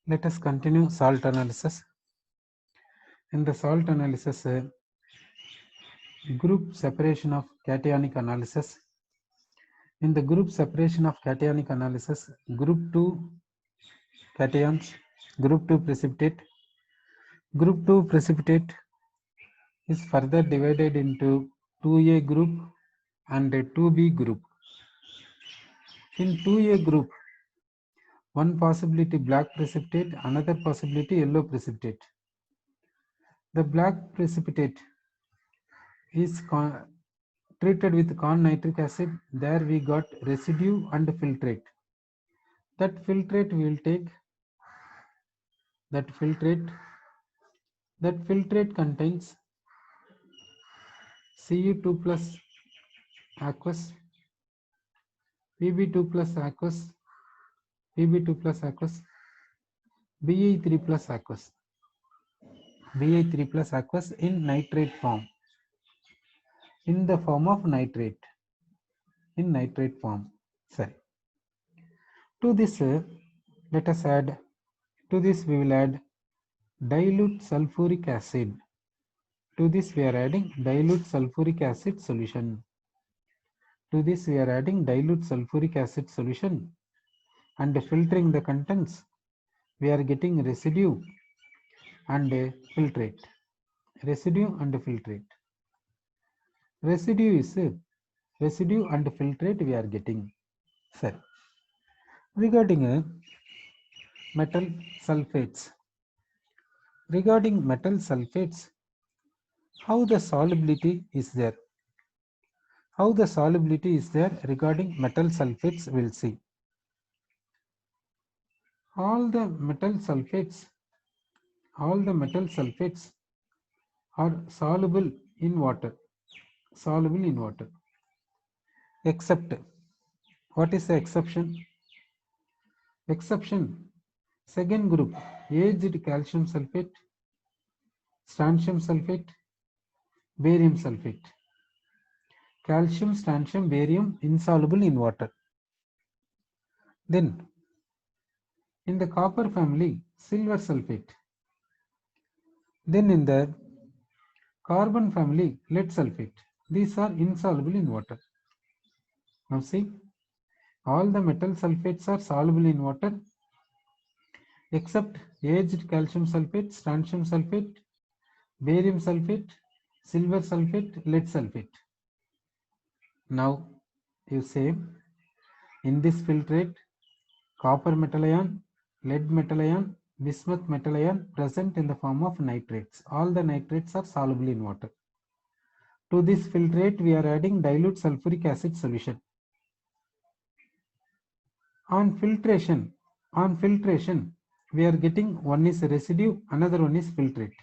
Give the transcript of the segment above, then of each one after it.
Let us continue salt analysis. In the salt analysis, group separation of cationic analysis. In the group separation of cationic analysis, group 2 cations, group 2 precipitate. Group 2 precipitate is further divided into 2A group and 2B group. In 2A group, one possibility black precipitate, another possibility yellow precipitate. The black precipitate is treated with corn nitric acid. There we got residue and filtrate. That filtrate we will take. That filtrate contains Cu2 plus aqueous, Pb2 plus aqueous, Pb2 plus aqueous, Be3 plus aqueous, Be3 plus aqueous in nitrate form, in the form of nitrate, in nitrate form. Sorry. To this, let us add. To this we will add dilute sulfuric acid. To this we are adding dilute sulfuric acid solution. To this we are adding dilute sulfuric acid solution and filtering the contents. We are getting residue and filtrate. Residue and filtrate. Residue and filtrate we are getting. Sir, regarding metal sulfates. Regarding metal sulfates, how the solubility is there? How the solubility is there regarding metal sulfates we'll see. All the metal sulfates are soluble in water. Soluble in water. Except, what is the exception? Exception, second group, aged calcium sulfate, strontium sulfate, barium sulfate. Calcium, strontium, barium insoluble in water. Then, in the copper family, silver sulfate. Then in the carbon family, lead sulfate. These are insoluble in water. Now see, all the metal sulfates are soluble in water except aged calcium sulfate, strontium sulfate, barium sulfate, silver sulfate, lead sulfate. Now you say, in this filtrate, copper metal ion, lead metal ion, bismuth metal ion present in the form of nitrates. All the nitrates are soluble in water. To this filtrate, we are adding dilute sulfuric acid solution. On filtration, we are getting one is residue, another one is filtrate.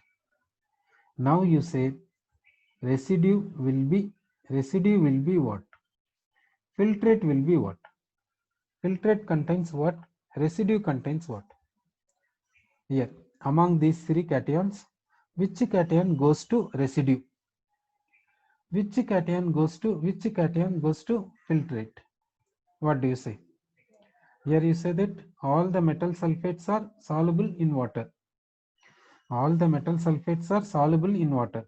Now you say residue will be what? Filtrate will be what? Filtrate contains what? Residue contains what? Here, among these three cations, which cation goes to residue? Which cation goes to filtrate? What do you say? Here you say that all the metal sulfates are soluble in water. All the metal sulfates are soluble in water.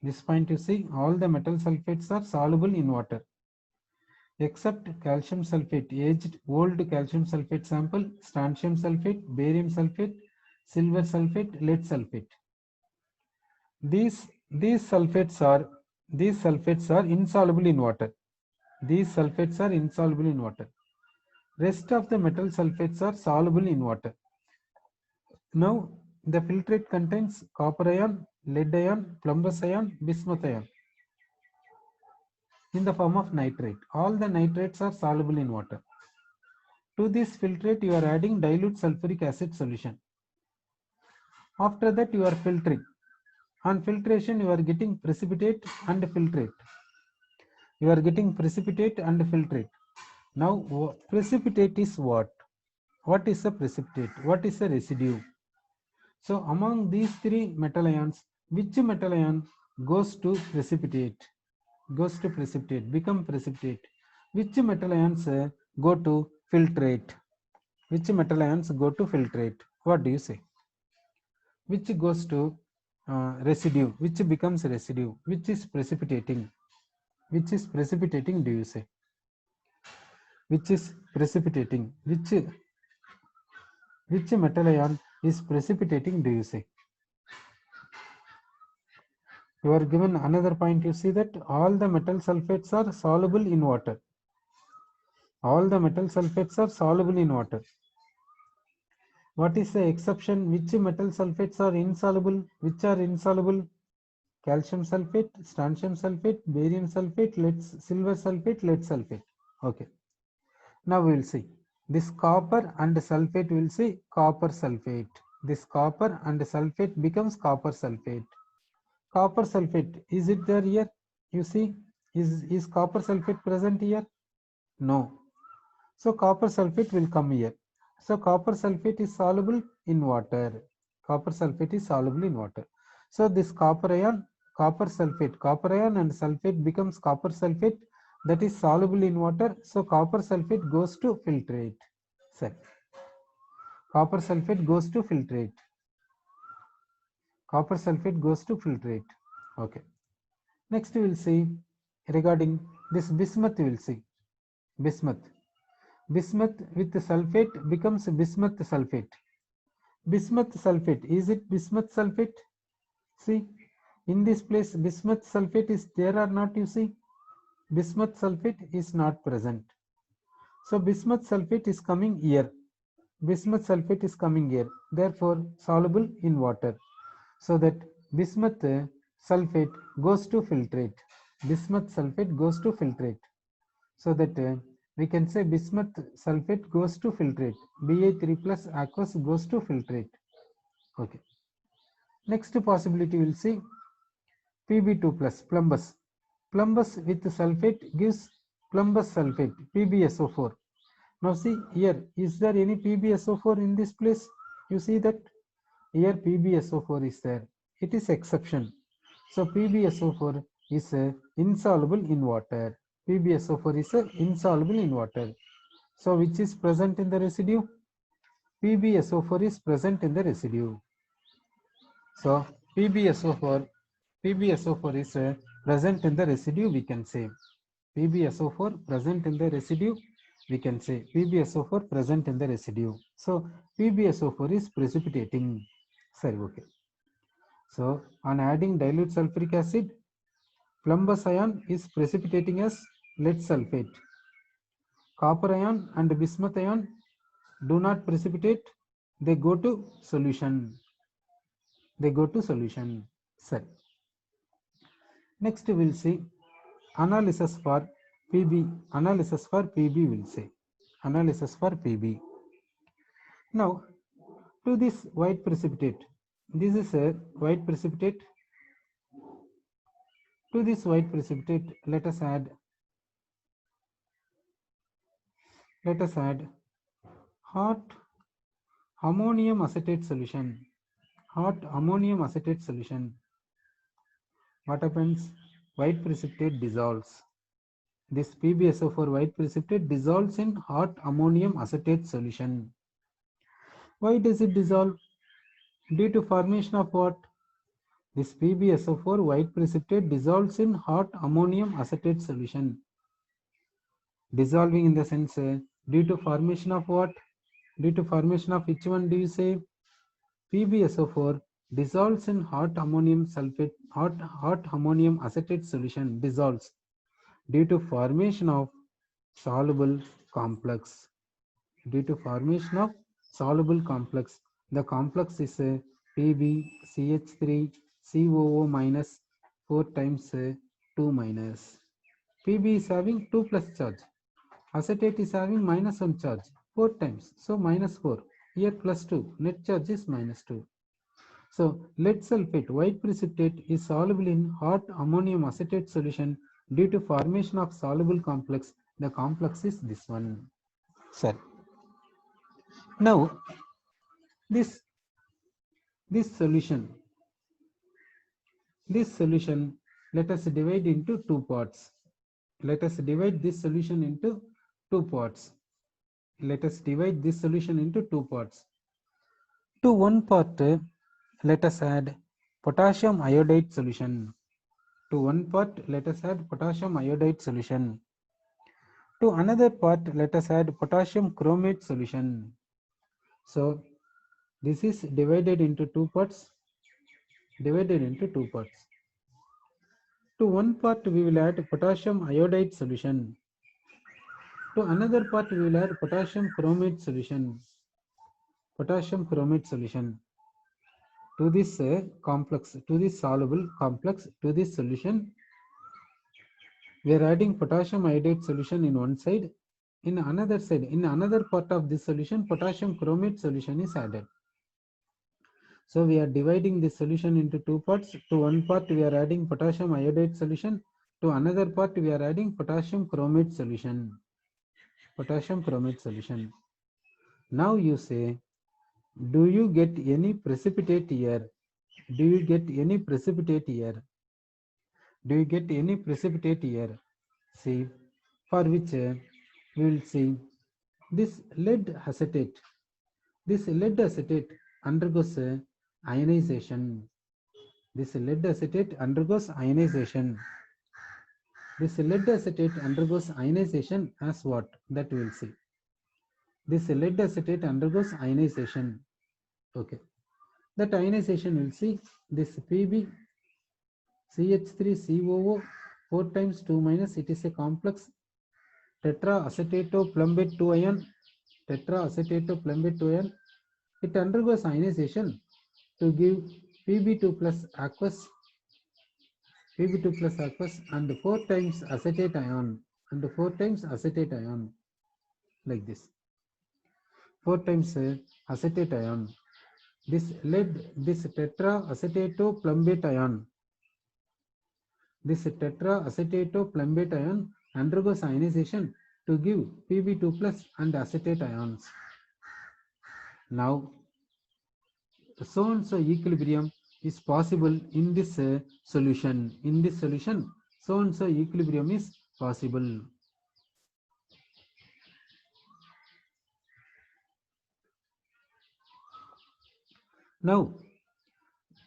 This point you see, all the metal sulfates are soluble in water. Except calcium sulfate, aged old calcium sulfate sample, strontium sulfate, barium sulfate, silver sulfate, lead sulfate. These sulfates are insoluble in water. These sulfates are insoluble in water. Rest of the metal sulfates are soluble in water. Now the filtrate contains copper ion, lead ion, plumbous ion, bismuth ion in the form of nitrate. All the nitrates are soluble in water. To this filtrate you are adding dilute sulfuric acid solution. After that you are filtering. On filtration you are getting precipitate and filtrate. You are getting precipitate and filtrate. Now precipitate is what? What is a precipitate? What is a residue? So among these three metal ions, which metal ion goes to precipitate? Goes to precipitate, become precipitate. Which metal ions go to filtrate? Which metal ions go to filtrate? What do you say? Which goes to residue, which becomes residue, which is precipitating? Which is precipitating, do you say? Which is precipitating? Which metal ion is precipitating, do you say? You are given another point. You see that all the metal sulfates are soluble in water. All the metal sulfates are soluble in water. What is the exception? Which metal sulfates are insoluble? Which are insoluble? Calcium sulfate, strontium sulfate, barium sulfate, lead, silver sulfate, lead sulfate. Okay. Now we will see. This copper and sulfate, we will see copper sulfate. This copper and sulfate becomes copper sulfate. Copper sulfate, is it there here? You see, is copper sulfate present here? No. So copper sulfate will come here. So copper sulfate is soluble in water. Copper sulfate is soluble in water. So this copper ion and sulfate becomes copper sulfate, that is soluble in water. So copper sulfate goes to filtrate. Sir, copper sulfate goes to filtrate. Copper sulfate goes to filtrate. Okay. Next we will see regarding this bismuth. We will see bismuth. Bismuth with sulfate becomes bismuth sulfate. Bismuth sulfate, is it bismuth sulfate? See, in this place bismuth sulfate is there or not? You see, bismuth sulfate is not present. So bismuth sulfate is coming here. Bismuth sulfate is coming here, therefore soluble in water. So that bismuth sulfate goes to filtrate. Bismuth sulfate goes to filtrate. So that we can say bismuth sulfate goes to filtrate. Ba3 plus aqueous goes to filtrate. Okay. Next possibility we will see Pb2 plus plumbous. Plumbous with sulfate gives plumbous sulfate, PbSO4. Now see here, is there any PbSO4 in this place? You see that here PbSO4 is there. It is exception. So PbSO4 is insoluble in water. PbSO4 is insoluble in water. So which is present in the residue? PbSO4 is present in the residue. So PbSO4 is present in the residue, we can say. PbSO4 present in the residue, we can say. PbSO4 present in the residue. So PbSO4 is precipitating. Sorry, okay. So on adding dilute sulfuric acid, plumbous ion is precipitating as lead sulfate. Copper ion and bismuth ion do not precipitate, they go to solution. They go to solution. Sorry. Next we will see analysis for Pb. Analysis for Pb will say. Analysis for Pb. Now to this white precipitate. This is a white precipitate. To this white precipitate, let us add hot ammonium acetate solution. Hot ammonium acetate solution. What happens? White precipitate dissolves. This PbSO4 white precipitate dissolves in hot ammonium acetate solution. Why does it dissolve? Due to formation of what? This PbSO4 white precipitate dissolves in hot ammonium acetate solution. Dissolving in the sense due to formation of what? Due to formation of which one do you say? PbSO4 dissolves in hot ammonium sulfate, hot ammonium acetate solution dissolves due to formation of soluble complex. Due to formation of soluble complex. The complex is PbCH3COO minus 4 times 2 minus. Pb is having 2 plus charge. Acetate is having minus 1 charge 4 times. So minus 4. Here plus 2. Net charge is minus 2. So lead sulfate white precipitate is soluble in hot ammonium acetate solution due to formation of soluble complex. The complex is this one. Sir. Now this solution, let us divide into two parts. Let us divide this solution into two parts. Let us divide this solution into two parts. To one part, let us add potassium iodide solution. To one part, let us add potassium iodide solution. To another part, let us add potassium chromate solution. So this is divided into two parts. To one part, we will add potassium iodide solution. To another part, we will add potassium chromate solution. To this complex, to this soluble complex, to this solution, we are adding potassium iodide solution in one side. In another side, in another part of this solution, potassium chromate solution is added. So we are dividing this solution into two parts. To one part, we are adding potassium iodide solution. To another part, we are adding potassium chromate solution. Now you say, do you get any precipitate here? See, for which we will see this lead acetate. This lead acetate undergoes ionization. This lead acetate undergoes ionization as what? That we will see. This lead acetate undergoes ionization. Okay. That ionization will see this Pb CH3COO 4 times 2 minus, it is a complex tetraacetato plumbate 2 ion. It undergoes ionization to give Pb2 plus aqueous and 4 times acetate ion like this. 4 times acetate ion. This lead, this tetraacetato plumbate ion undergoes ionization to give Pb2 plus and acetate ions. Now, so and so equilibrium is possible in this solution. So and so equilibrium is possible. Now,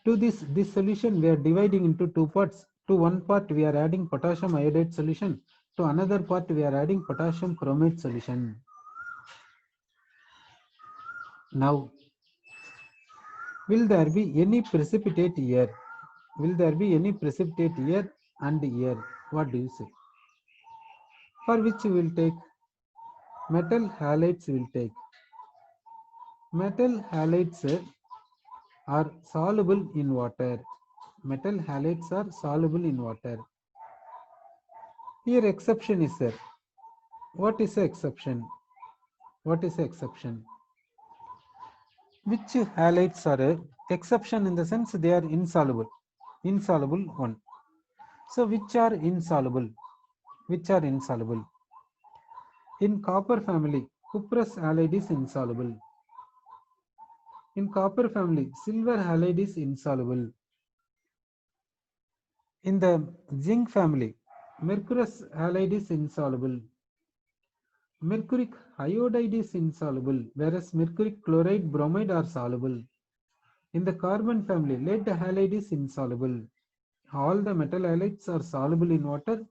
to this solution we are dividing into two parts. To one part we are adding potassium iodide solution. To another part we are adding potassium chromate solution. Now, will there be any precipitate here? And here? What do you say? For which we will take metal halides. Metal halides are soluble in water. Here exception is there. What is the exception? Which halides are exception in the sense they are insoluble one. So which are insoluble? In copper family, cuprous halide is insoluble. In copper family, silver halide is insoluble. In the zinc family, mercurous halide is insoluble. Mercuric iodide is insoluble, whereas mercuric chloride, bromide are soluble. In the carbon family, lead halide is insoluble. All the metal halides are soluble in water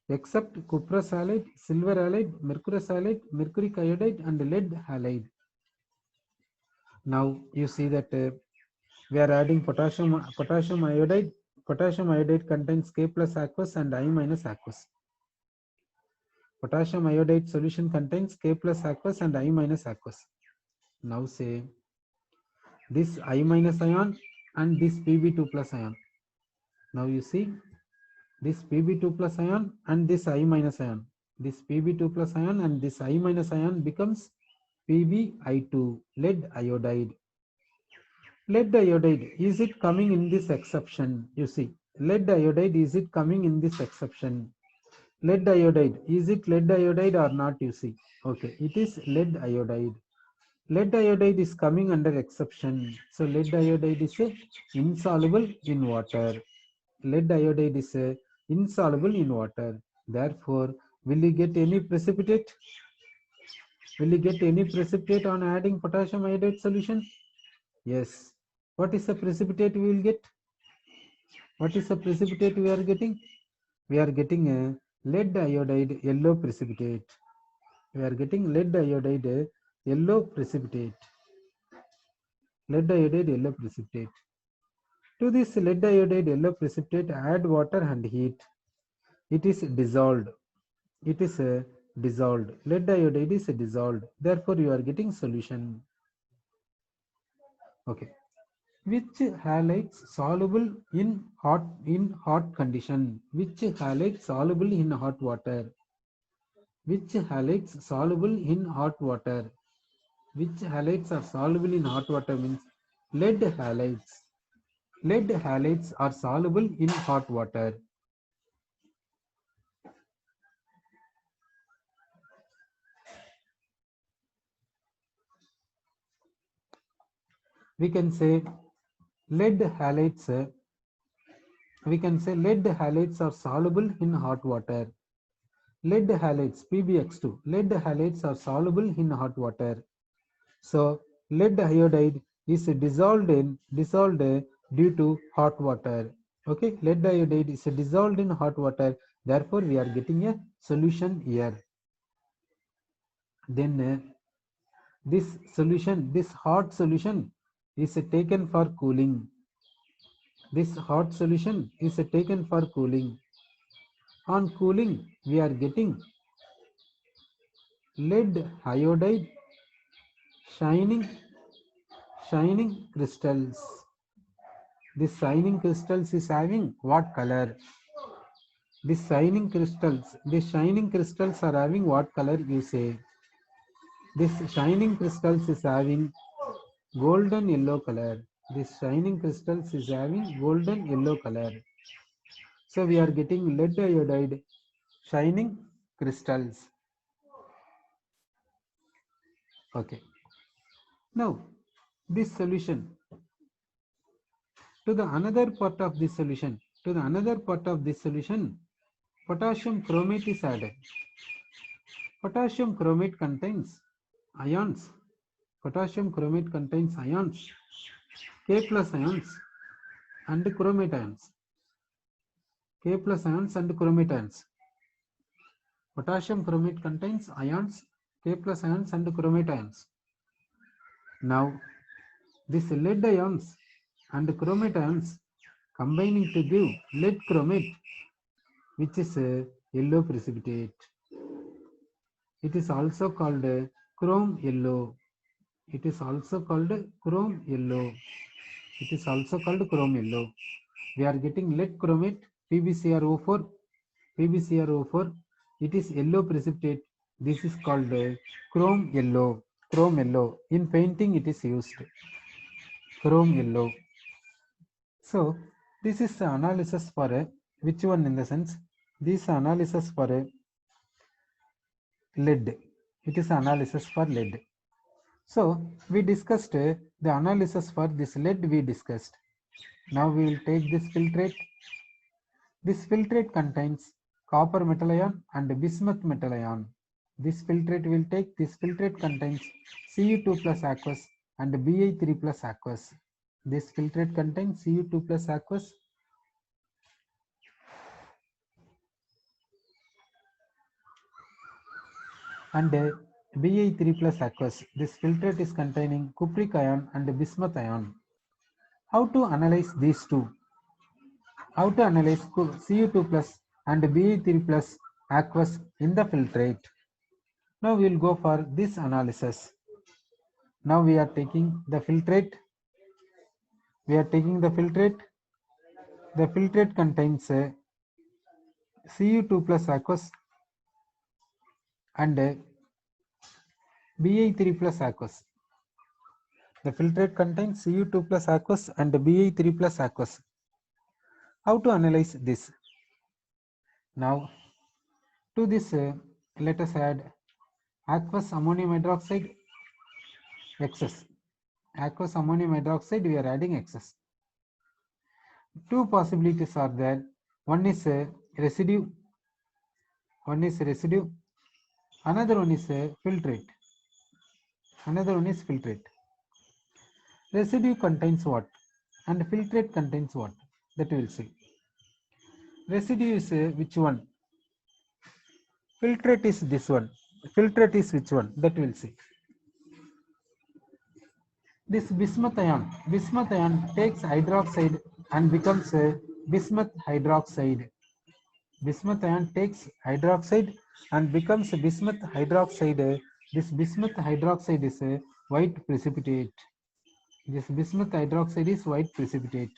except cuprous halide, silver halide, mercurous halide, mercuric iodide and lead halide. Now you see that we are adding potassium iodide. Potassium iodide contains K plus aqueous and I minus aqueous. Potassium iodide solution contains K plus aqueous and I minus aqueous. Now say this I minus ion and this Pb2 plus ion. Now you see this Pb2 plus ion and this I minus ion. This Pb2 plus ion and this I minus ion becomes PbI2, lead iodide. Lead iodide, is it coming in this exception? You see, lead iodide, is it coming in this exception? Lead iodide, is it lead iodide or not? You see, okay, it is lead iodide. Lead iodide is coming under exception. So lead iodide is insoluble in water. Therefore, will you get any precipitate? On adding potassium iodide solution? Yes. What is the precipitate we will get? What is the precipitate we are getting? We are getting a lead iodide yellow precipitate. We are getting lead iodide yellow precipitate. Lead iodide yellow precipitate. To this lead iodide yellow precipitate, add water and heat. It is dissolved. It is dissolved. Lead iodide is dissolved. Therefore, you are getting solution. Okay. Which halides soluble in hot condition? Which halides soluble in hot water? Which halides soluble in hot water? Which halides are soluble in hot water means lead halides. Lead halides are soluble in hot water. We can say lead halides. We can say lead halides are soluble in hot water. Lead halides PbX2. Lead halides are soluble in hot water. So lead iodide is dissolved due to hot water. Okay, lead iodide is dissolved in hot water. Therefore, we are getting a solution here. Then this solution, this hot solution is taken for cooling. This hot solution is taken for cooling. On cooling, we are getting lead iodide shining crystals. This shining crystals is having what color? These shining crystals are having what color you say? This shining crystals is having golden yellow color. This shining crystals is having golden yellow color. So we are getting lead iodide shining crystals. Okay. Now this solution to the another part of this solution. Potassium chromate is added. Potassium chromate contains ions. Potassium chromate contains ions, K plus ions and chromate ions. K plus ions and chromate ions. Potassium chromate contains ions, K plus ions and chromate ions. Now, this lead ions and chromate ions combining to give lead chromate, which is a yellow precipitate. It is also called chrome yellow. It is also called chrome yellow. It is also called chrome yellow. We are getting lead chromate PbCrO4. PbCrO4. It is yellow precipitate. This is called chrome yellow. Chrome yellow. In painting, it is used. Chrome yellow. So this is the analysis for which one in the sense? This analysis for lead. It is analysis for lead. So we discussed the analysis for this lead we discussed. Now we will take this filtrate. This filtrate contains copper metal ion and bismuth metal ion. This filtrate will take, this filtrate contains Cu2 plus aqueous and Bi3 plus aqueous. This filtrate contains Cu2 plus aqueous and Bi3 plus aqueous. This filtrate is containing cupric ion and bismuth ion. How to analyze these two? How to analyze Cu2 plus and Bi3 plus aqueous in the filtrate? Now we will go for this analysis. Now we are taking the filtrate. The filtrate contains Cu2 plus aqueous and Bi3 plus aqueous. The filtrate contains Cu2 plus aqueous and Bi3 plus aqueous. How to analyze this? Now to this let us add aqueous ammonium hydroxide excess. Aqueous ammonium hydroxide we are adding excess. Two possibilities are there. One is residue. Another one is filtrate. Residue contains what? And filtrate contains what? That we will see. Residue is which one? Filtrate is this one. Filtrate is which one? That we will see. This bismuth ion takes hydroxide and becomes a bismuth hydroxide. Bismuth ion takes hydroxide and becomes bismuth hydroxide. This bismuth hydroxide is a white precipitate. This bismuth hydroxide is white precipitate.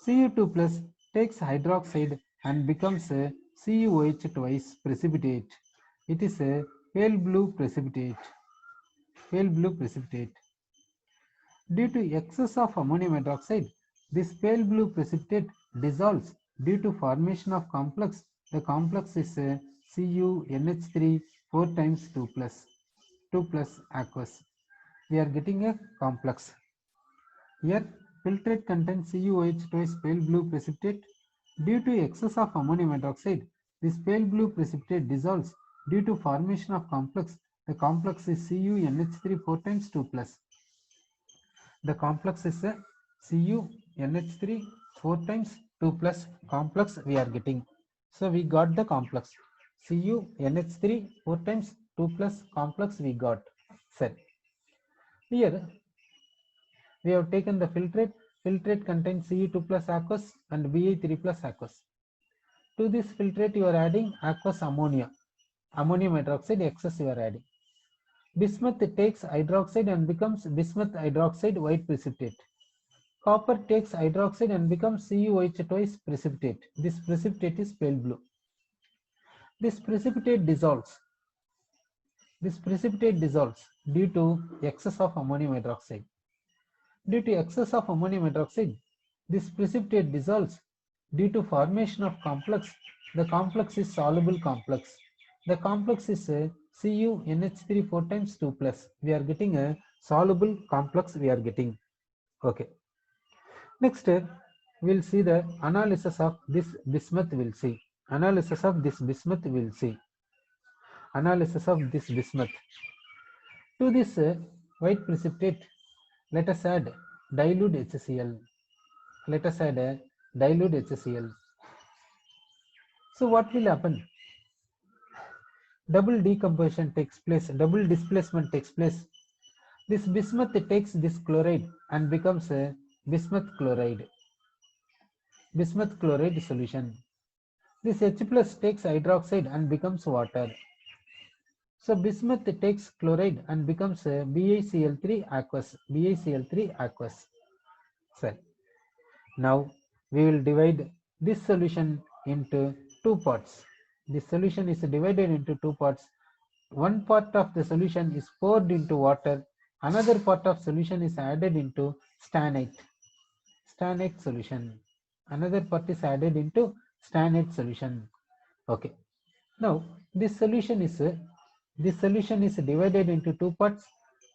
Cu2 plus takes hydroxide and becomes a CuOH twice precipitate. It is a pale blue precipitate. Pale blue precipitate. Due to excess of ammonium hydroxide, this pale blue precipitate dissolves due to formation of complex. The complex is a CuNH3 4 times 2 plus aqueous. We are getting a complex. Here filtrate contains CuOH twice pale blue precipitate. Due to excess of ammonium hydroxide, this pale blue precipitate dissolves due to formation of complex. The complex is CuNH3 4 times 2 plus. The complex is a CuNH3 4 times 2 plus complex we are getting. So we got the complex. CuNH3 4 times 2 plus complex we got. Set. Here we have taken the filtrate. Filtrate contains Cu2 plus aqueous and Ba3 plus aqueous. To this filtrate you are adding aqueous ammonia. Ammonium hydroxide excess you are adding. Bismuth takes hydroxide and becomes bismuth hydroxide white precipitate. Copper takes hydroxide and becomes CuOH twice precipitate. This precipitate is pale blue. This precipitate dissolves. This precipitate dissolves due to excess of ammonium hydroxide. Due to excess of ammonium hydroxide, this precipitate dissolves due to formation of complex. The complex is soluble complex. The complex is a CuNH3 4 times 2 plus. We are getting a soluble complex we are getting. Okay. Next, we'll see the analysis of this bismuth we'll see. Analysis of this bismuth we'll see. Analysis of this bismuth. To this white precipitate, let us add dilute HCl. Let us add a dilute HCl. So what will happen? Double decomposition takes place, double displacement takes place. This bismuth takes this chloride and becomes a bismuth chloride. Bismuth chloride solution. This H plus takes hydroxide and becomes water. So bismuth takes chloride and becomes a BiCl3 aqueous. BiCl3 aqueous. So now we will divide this solution into two parts. This solution is divided into two parts. One part of the solution is poured into water. Another part of solution is added into stannate. Stannate solution. Another part is added into stannate solution. Okay. Now this solution is divided into two parts.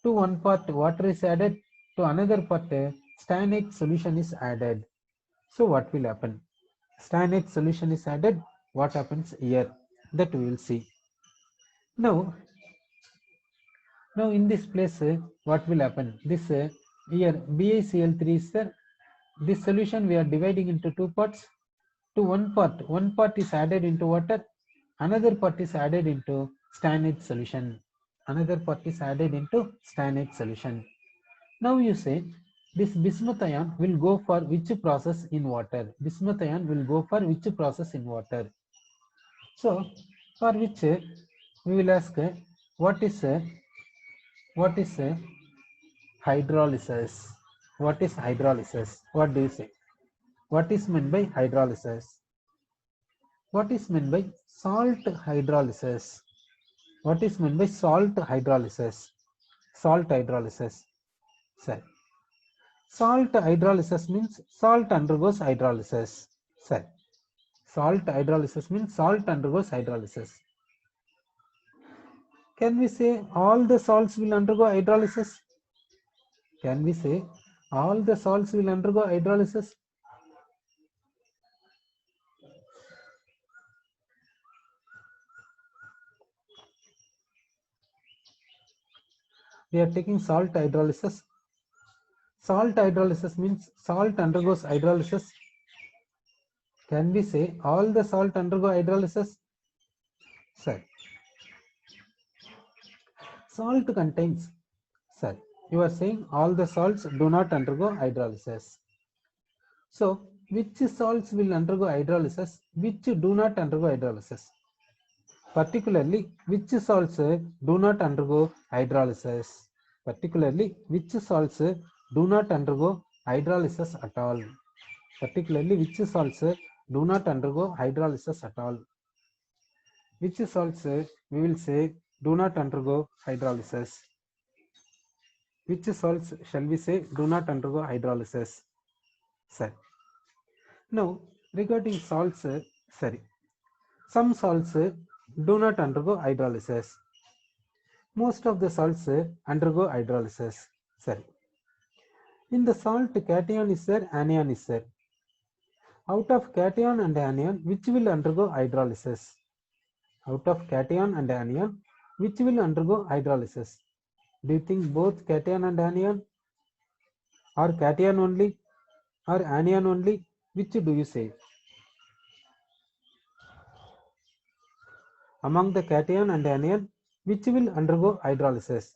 To one part water is added. To another part stannate solution is added. So what will happen? Stannate solution is added. What happens here? That we will see. Now in this place, what will happen? This here BiCl3 is there. This solution we are dividing into two parts. To one part is added into water. Another part is added into stannate solution. Another part is added into stannate solution. Now you say this bismuth ion will go for which process in water? Bismuth ion will go for which process in water? So for which we will ask what is hydrolysis? What is hydrolysis? What do you say? What is meant by hydrolysis? What is meant by salt hydrolysis? What is meant by salt hydrolysis? Salt hydrolysis. Sir. Salt hydrolysis means salt undergoes hydrolysis. Sir. Salt hydrolysis means salt undergoes hydrolysis. Can we say all the salts will undergo hydrolysis? Can we say all the salts will undergo hydrolysis? We are taking salt hydrolysis. Salt hydrolysis means salt undergoes hydrolysis. Can we say all the salt undergo hydrolysis? Sir, salt contains, sir, you are saying all the salts do not undergo hydrolysis. So, which salts will undergo hydrolysis, which do not undergo hydrolysis? Particularly, which salts do not undergo hydrolysis? Particularly, which salts do not undergo hydrolysis at all? Particularly, which salts do not undergo hydrolysis at all? Which salts we will say do not undergo hydrolysis? Which salts shall we say do not undergo hydrolysis? Sir. Now, regarding salts, some salts do not undergo hydrolysis. Most of the salts undergo hydrolysis. Sorry. In the salt, cation is there, anion is there. Out of cation and anion, which will undergo hydrolysis? Out of cation and anion, which will undergo hydrolysis? Do you think both cation and anion, or cation only, or anion only? Which do you say? Among the cation and anion, which will undergo hydrolysis?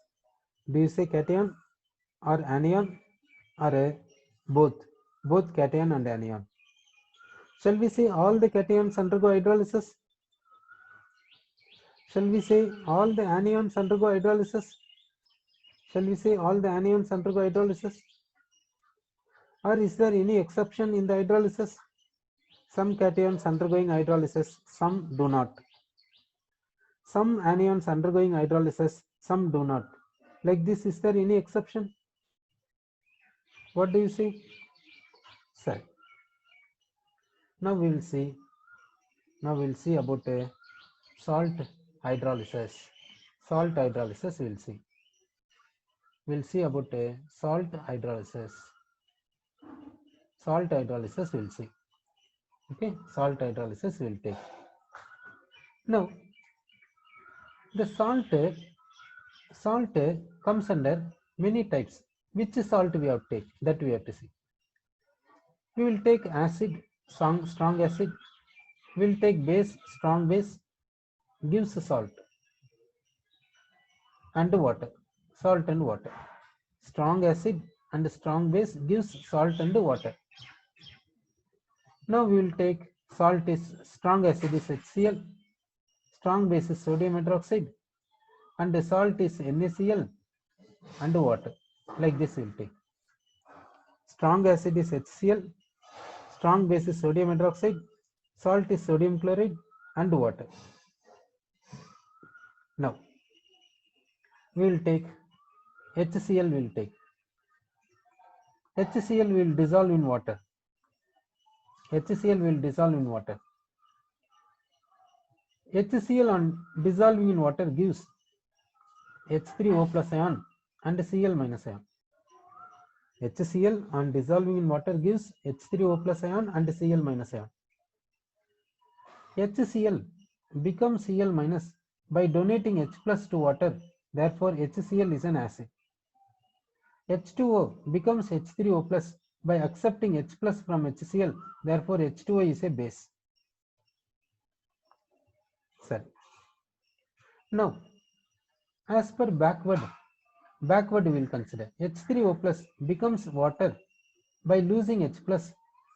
Do you say cation or anion, or both? Both cation and anion. Shall we say all the cations undergo hydrolysis? Shall we say all the anions undergo hydrolysis? Shall we say all the anions undergo hydrolysis? Or is there any exception in the hydrolysis? Some cations undergoing hydrolysis, some do not. Some anions undergoing hydrolysis, some do not. Like this, is there any exception? What do you say? Sir. Now we will see. Now we will see about salt hydrolysis. Salt hydrolysis we will see. We'll see about salt hydrolysis. Salt hydrolysis we'll see. Okay, salt hydrolysis we'll take. Now, the salt comes under many types. Which salt we have to take? That we have to see. We will take acid, strong acid. We will take base, strong base, gives salt and water. Salt and water. Strong acid and strong base gives salt and water. Now we will take salt is strong acid is HCl, strong base is sodium hydroxide, and the salt is NaCl and water. Like this we will take. Strong acid is HCl, strong base is sodium hydroxide, salt is sodium chloride and water. Now we will take HCl we will take. HCl will dissolve in water. HCl will dissolve in water. HCl on dissolving in water gives H3O plus ion and Cl minus ion. HCl on dissolving in water gives H3O plus ion and Cl minus ion. HCl becomes Cl minus by donating H plus to water. Therefore, HCl is an acid. H2O becomes H3O plus by accepting H plus from HCl. Therefore, H2O is a base. Sir. Now, as per backward we will consider H3O plus becomes water by losing H plus.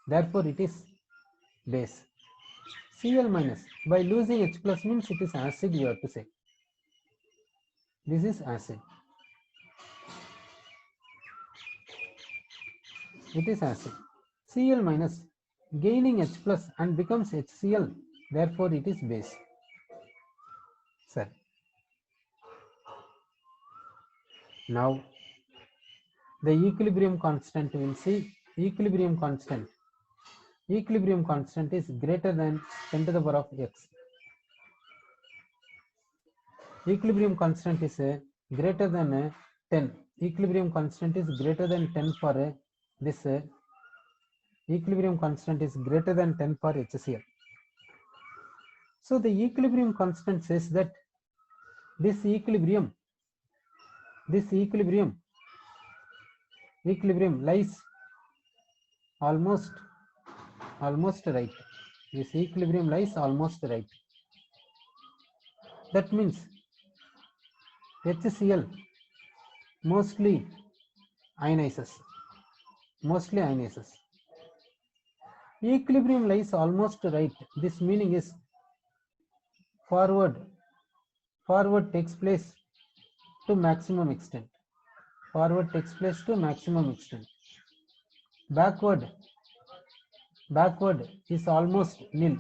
Therefore, it is base. Cl minus by losing H plus means it is acid, you have to say. This is acid. It is acid. Cl minus gaining H plus and becomes HCl. Therefore, it is base. Sir. Now, the equilibrium constant we will see. Equilibrium constant. Equilibrium constant is greater than 10 to the power of x. Equilibrium constant is greater than 10. Equilibrium constant is greater than 10 for this. Equilibrium constant is greater than 10 for HCl. So the equilibrium constant says that this equilibrium Equilibrium lies almost right. This equilibrium lies almost right. That means HCl mostly ionizes. Mostly ionizes. Equilibrium lies almost right. This meaning is forward takes place to maximum extent. Forward takes place to maximum extent. Backward is almost nil.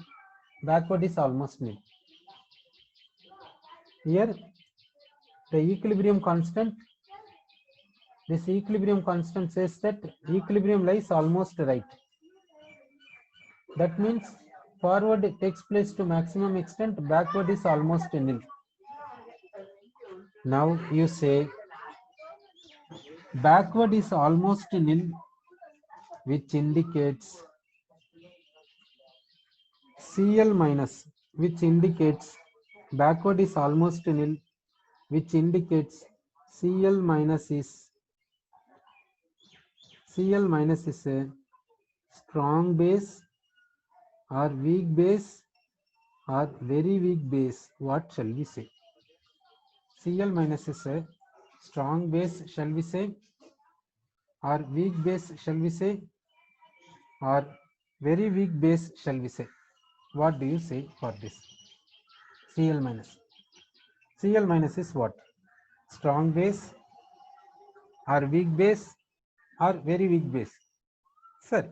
Backward is almost nil. Here the equilibrium constant, this equilibrium constant says that equilibrium lies almost right. That means forward takes place to maximum extent, backward is almost nil. Now you say backward is almost nil, which indicates Cl minus, which indicates backward is almost nil, which indicates Cl minus is a strong base or weak base or very weak base. What shall we say? Cl minus is a strong base, shall we say, or weak base, shall we say, or very weak base, shall we say? What do you say for this? Cl minus. Cl minus is what? Strong base or weak base or very weak base? Sir,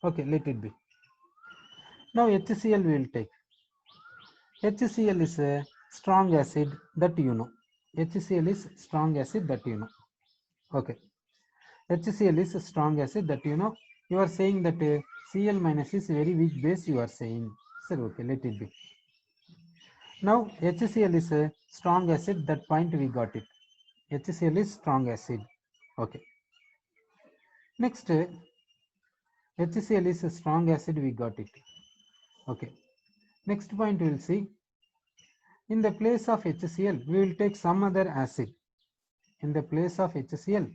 okay, let it be. Now HCl we will take. HCl is a strong acid that you know. HCl is strong acid that you know. Okay. HCl is a strong acid that you know. You are saying that Cl minus is very weak base, you are saying. Sir, okay, let it be. Now HCl is a strong acid, that point we got it. HCl is strong acid. Okay. Next, HCl is a strong acid, we got it. Okay. Next point we will see. In the place of HCl, we will take some other acid. In the place of HCl,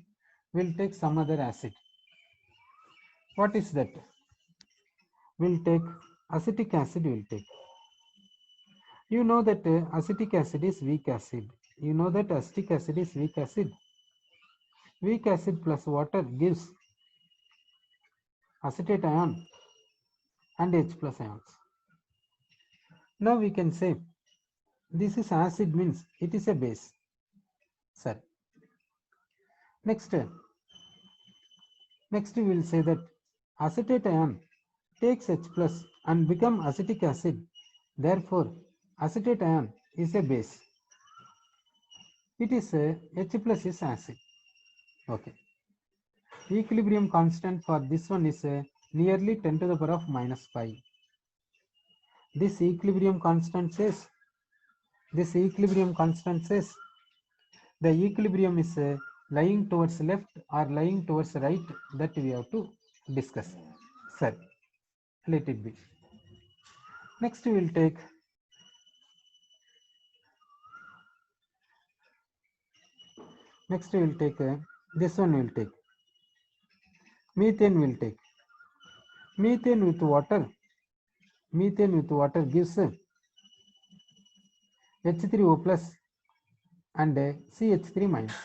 we will take some other acid. What is that? We will take acetic acid, we will take. You know that acetic acid is weak acid. You know that acetic acid is weak acid. Weak acid plus water gives acetate ion and H plus ions. Now we can say this is acid, means it is a base. Sir. Next we will say that acetate ion takes H plus and become acetic acid. Therefore, acetate ion is a base. It is H plus is acid. Okay. Equilibrium constant for this one is nearly 10 to the power of minus 5. This equilibrium constant says the equilibrium is lying towards left or lying towards right, that we have to discuss. Sir, let it be. Next we will take this one, we will take methane, will take methane with water. Methane with water gives H3O plus and CH3 minus.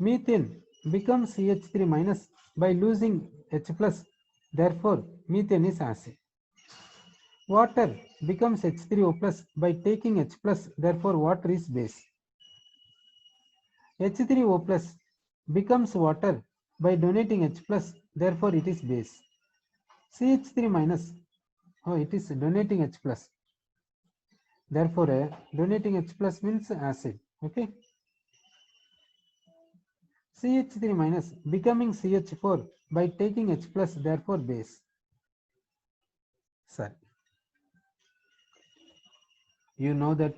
Methane becomes CH3 minus by losing H plus. Therefore, methane is acid. Water becomes H3O plus by taking H plus. Therefore, water is base. H3O plus becomes water by donating H plus. Therefore, it is base. CH3 minus, it is donating H plus. Therefore, donating H plus means acid. Okay. CH3 minus becoming CH4 by taking H plus, therefore base. Sir, you know that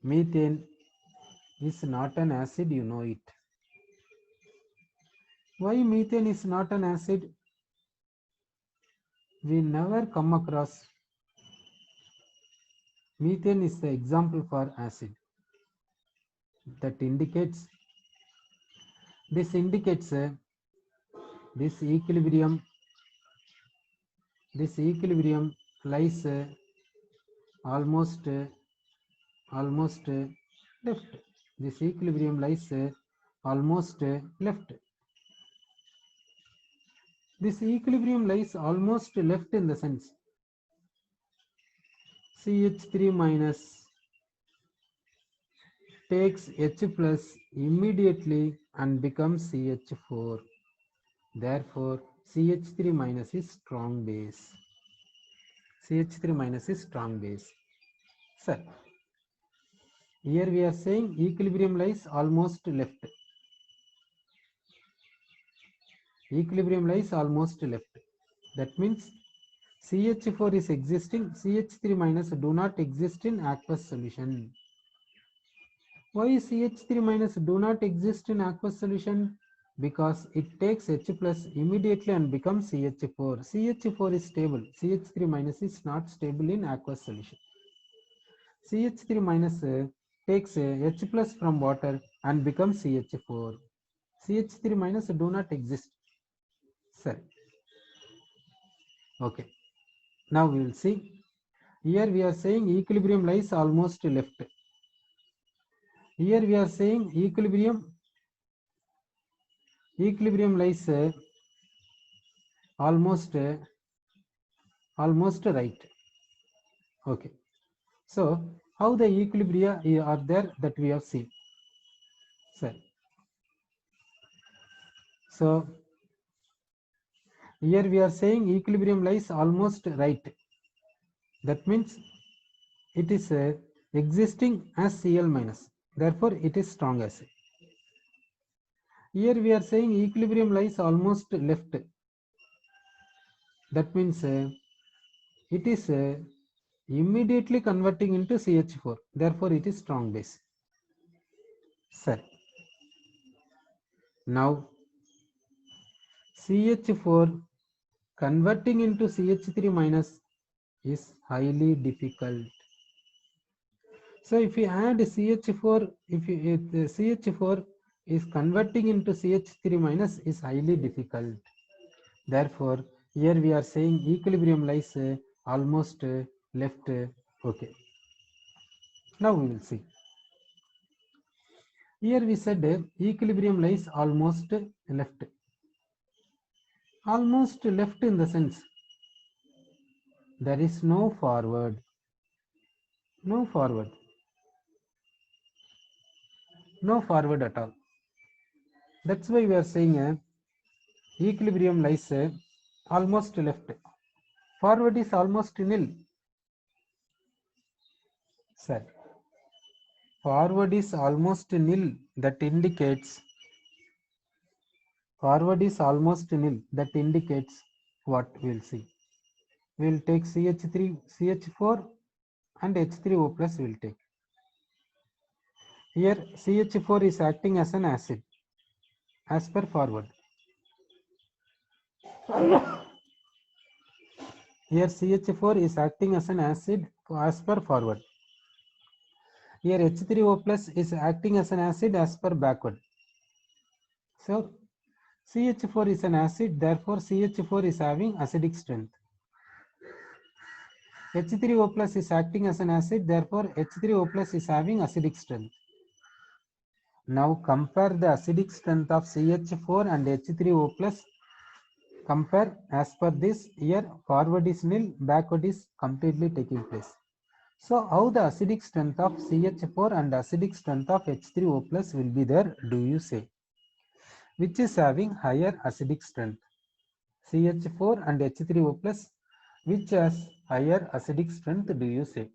methane is not an acid, you know it. Why methane is not an acid? We never come across. Methane is the example for acid. that indicates this indicates this equilibrium lies almost left. This equilibrium lies almost left. This equilibrium lies almost left in the sense CH3 minus takes H plus immediately and becomes CH4. Therefore, CH3 minus is strong base. CH3 minus is strong base. Sir, here we are saying equilibrium lies almost left. Equilibrium lies almost left. That means CH4 is existing, CH3 minus do not exist in aqueous solution. Why CH3 minus do not exist in aqueous solution? Because it takes H plus immediately and becomes CH4. CH4 is stable. CH3 minus is not stable in aqueous solution. CH3 minus takes H plus from water and becomes CH4. CH3 minus do not exist. Sir. Okay. Now we will see. Here we are saying equilibrium lies almost left. Here we are saying equilibrium lies almost right. Okay. So how the equilibria are there that we have seen. Sir. So here we are saying equilibrium lies almost right. That means it is existing as Cl minus. Therefore, it is strong acid. Here we are saying equilibrium lies almost left. That means it is immediately converting into CH4. Therefore, it is strong base. Sir. Now, CH4 converting into CH3 minus is highly difficult. So if you add CH4, CH4 is converting into CH3 minus is highly difficult. Therefore, here we are saying equilibrium lies almost left. Okay. Now we will see. Here we said equilibrium lies almost left. Almost left in the sense there is no forward. No forward. No forward at all. That's why we are saying equilibrium lies almost left. Forward is almost nil. Sir, forward is almost nil. That indicates forward is almost nil. That indicates what we'll see. We'll take CH3, CH4 and H3O plus we'll take. Here CH4 is acting as an acid as per forward. Here CH4 is acting as an acid as per forward. Here H3O plus is acting as an acid as per backward. So CH4 is an acid, therefore CH4 is having acidic strength. H3O plus is acting as an acid, therefore H3O plus is having acidic strength. Now compare the acidic strength of CH4 and H3O plus. Compare as per this. Here forward is nil, backward is completely taking place. So how the acidic strength of CH4 and acidic strength of H3O plus will be there, do you say? Which is having higher acidic strength? CH4 and H3O plus, which has higher acidic strength, do you say?